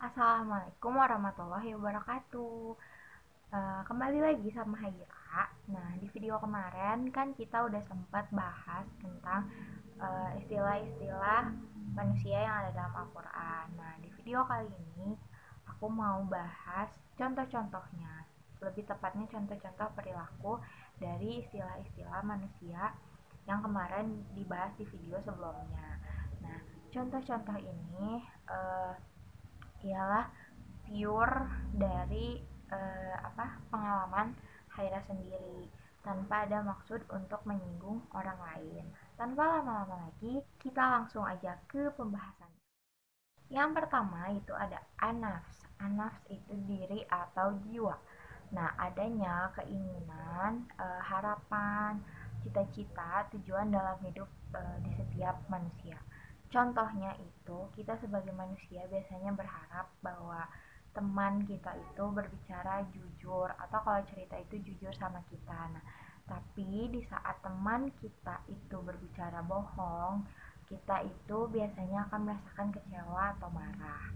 Assalamualaikum warahmatullahi wabarakatuh. Kembali lagi sama Haira. Nah, di video kemarin kan kita udah sempat bahas tentang istilah-istilah manusia yang ada dalam Al-Quran. Nah, di video kali ini aku mau bahas contoh-contohnya. Lebih tepatnya contoh-contoh perilaku dari istilah-istilah manusia yang kemarin dibahas di video sebelumnya. Nah, contoh-contoh ini ialah pure dari pengalaman Haira sendiri tanpa ada maksud untuk menyinggung orang lain. Tanpa lama-lama lagi, kita langsung aja ke pembahasannya. Yang pertama itu ada anafs. Anafs itu diri atau jiwa. Nah, adanya keinginan, harapan, cita-cita, tujuan dalam hidup di setiap manusia. Contohnya itu, kita sebagai manusia biasanya berharap bahwa teman kita itu berbicara jujur, atau kalau cerita itu jujur sama kita. Nah, tapi di saat teman kita itu berbicara bohong, kita itu biasanya akan merasakan kecewa atau marah.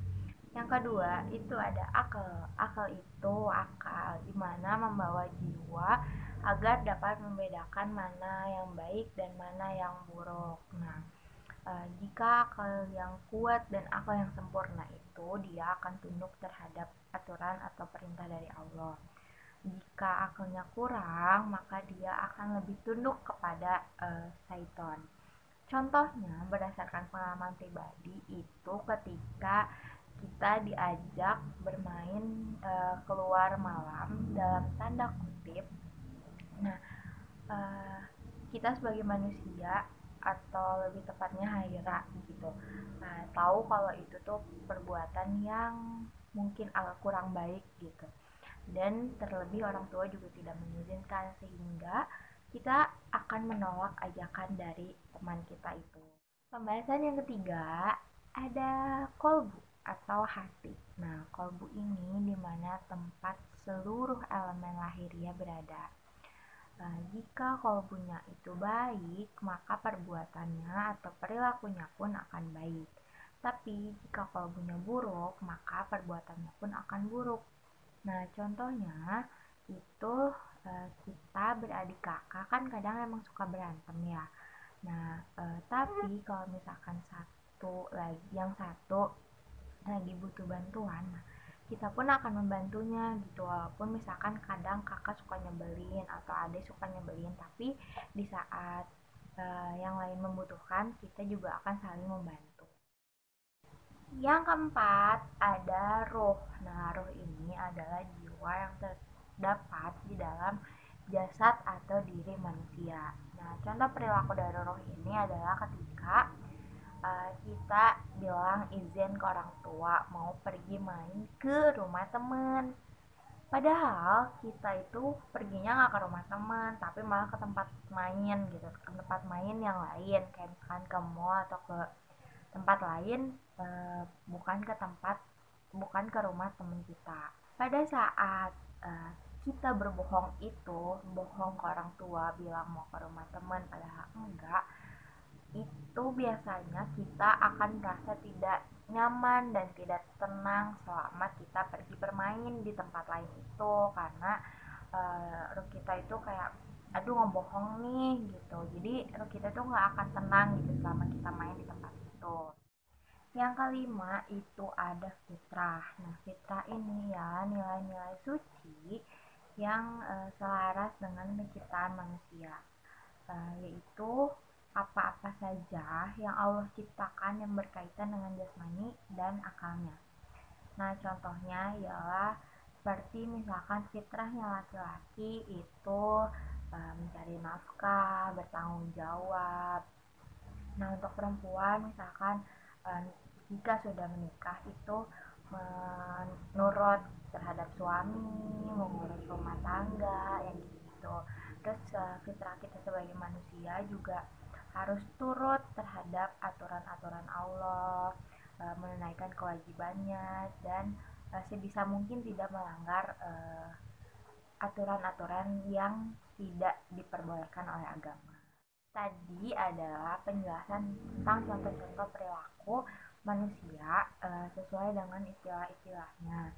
Yang kedua itu ada akal. Akal itu akal dimana membawa jiwa agar dapat membedakan mana yang baik dan mana yang buruk. Nah, jika akal yang kuat dan akal yang sempurna itu dia akan tunduk terhadap aturan atau perintah dari Allah. Jika akalnya kurang, maka dia akan lebih tunduk kepada syaitan. Contohnya berdasarkan pengalaman pribadi itu ketika kita diajak bermain keluar malam dalam tanda kutip. Nah, uh, kita sebagai manusia atau lebih tepatnya Haira gitu, tahu kalau itu tuh perbuatan yang mungkin agak kurang baik gitu, dan terlebih orang tua juga tidak mengizinkan, sehingga kita akan menolak ajakan dari teman kita itu. Pembahasan yang ketiga ada kolbu atau hati. Nah, kolbu ini dimana tempat seluruh elemen lahiriah berada. Nah, jika kolbunya itu baik, maka perbuatannya atau perilakunya pun akan baik. Tapi jika kolbunya buruk, maka perbuatannya pun akan buruk. Nah, contohnya itu kita beradik kakak kan kadang emang suka berantem ya. Nah, tapi kalau misalkan yang satu lagi butuh bantuan, nah, kita pun akan membantunya gitu, walaupun misalkan kadang kakak suka nyebelin atau adik suka nyebelin, tapi di saat yang lain membutuhkan, kita juga akan saling membantu. Yang keempat ada ruh. Nah, ruh ini adalah jiwa yang terdapat di dalam jasad atau diri manusia. Nah, contoh perilaku dari ruh ini adalah ketika kita bilang izin ke orang tua mau pergi main ke rumah teman. Padahal kita itu perginya nggak ke rumah teman, tapi malah ke tempat main gitu, ke tempat main yang lain, kayak misalkan ke mall atau ke tempat lain, bukan ke bukan ke rumah teman kita. Pada saat kita berbohong itu, bohong ke orang tua bilang mau ke rumah teman padahal enggak, itu biasanya kita akan merasa tidak nyaman dan tidak tenang selama kita pergi bermain di tempat lain itu, karena kita itu kayak aduh ngebohong nih gitu, jadi kita tuh nggak akan tenang gitu selama kita main di tempat itu. Yang kelima itu ada fitrah. Nah, fitrah ini ya nilai-nilai suci yang selaras dengan penciptaan manusia, yaitu apa-apa saja yang Allah ciptakan yang berkaitan dengan jasmani dan akalnya. Nah, contohnya ialah seperti misalkan fitrahnya laki-laki itu mencari nafkah, bertanggung jawab. Nah, untuk perempuan misalkan jika sudah menikah itu menurut terhadap suami, mengurus rumah tangga, yang gitu. Terus fitrah kita sebagai manusia juga harus turut terhadap aturan-aturan Allah, menunaikan kewajibannya, dan sebisa mungkin tidak melanggar aturan-aturan yang tidak diperbolehkan oleh agama. Tadi adalah penjelasan tentang contoh-contoh perilaku manusia sesuai dengan istilah-istilahnya.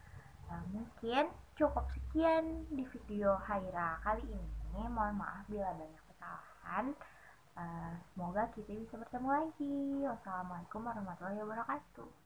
Mungkin cukup sekian di video Haira kali ini. Mohon maaf bila banyak kesalahan. Semoga kita bisa bertemu lagi. Wassalamualaikum warahmatullahi wabarakatuh.